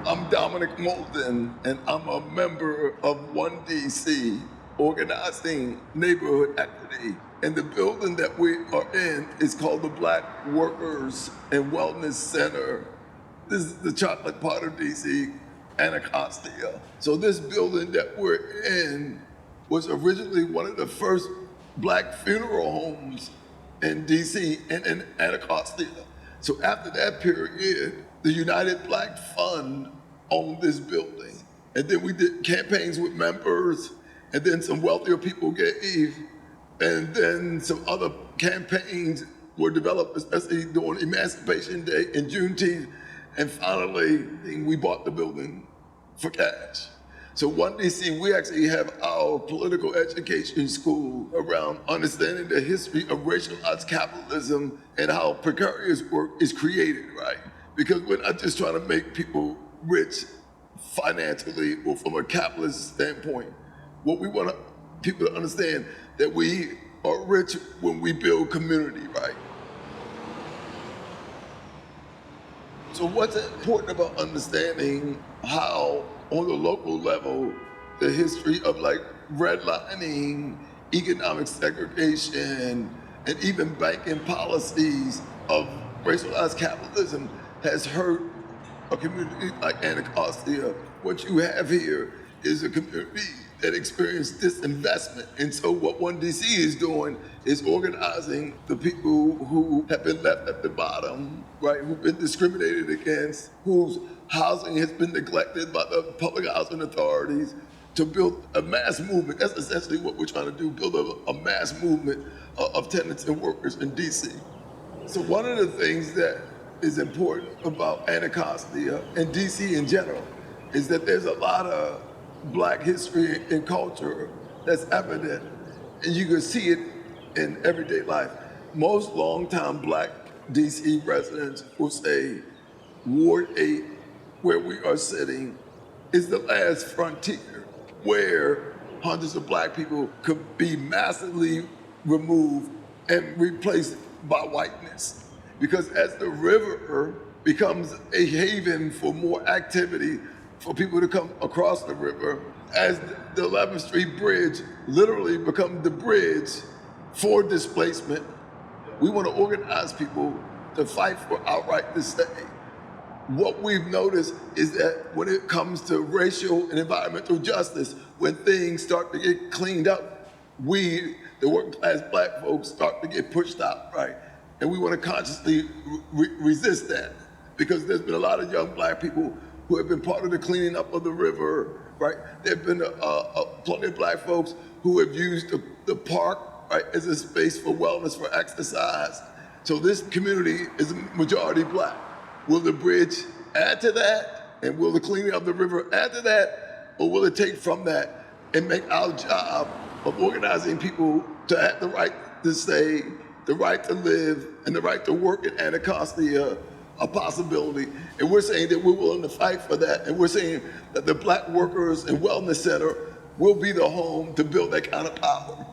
I'm Dominic Molden, and I'm a member of OneDC, organizing neighborhood equity. And the building that we are in is called the Black Workers and Wellness Center. This is the chocolate part of DC, Anacostia. So this building that we're in was originally one of the first Black funeral homes in DC and in Anacostia. So after that period, the United Black Fund owned this building. And then we did campaigns with members, and then some wealthier people gave, and then some other campaigns were developed, especially during Emancipation Day and Juneteenth. And finally, we bought the building for cash. So OneDC, we actually have our political education school around understanding the history of racialized capitalism and how precarious work is created, right? Because we're not just trying to make people rich financially or from a capitalist standpoint. What we want people to understand that we are rich when we build community, right? So what's important about understanding how, on the local level, the history of like redlining, economic segregation, and even banking policies of racialized capitalism has hurt a community like Anacostia. What you have here is a community that experienced disinvestment. And so what OneDC is doing is organizing the people who have been left at the bottom, right, who've been discriminated against, whose housing has been neglected by the public housing authorities, to build a mass movement. That's essentially what we're trying to do, build a mass movement of tenants and workers in DC. So one of the things that is important about Anacostia and DC in general is that there's a lot of Black history and culture that's evident, and you can see it in everyday life. Most longtime Black DC residents will say Ward 8, where we are sitting, is the last frontier where hundreds of Black people could be massively removed and replaced by whiteness. Because as the river becomes a haven for more activity, for people to come across the river, as the 11th Street Bridge literally becomes the bridge for displacement, we want to organize people to fight for our right to stay. What we've noticed is that when it comes to racial and environmental justice, when things start to get cleaned up, we, the working class Black folks, start to get pushed out, right? And we want to consciously resist that, because there's been a lot of young Black people who have been part of the cleaning up of the river, right? There have been plenty of Black folks who have used the park, right, as a space for wellness, for exercise. So this community is majority Black. Will the bridge add to that? And will the cleaning of the river add to that? Or will it take from that and make our job of organizing people to have the right to stay, the right to live, and the right to work in Anacostia a possibility? And we're saying that we're willing to fight for that, and we're saying that the Black Workers and Wellness Center will be the home to build that kind of power.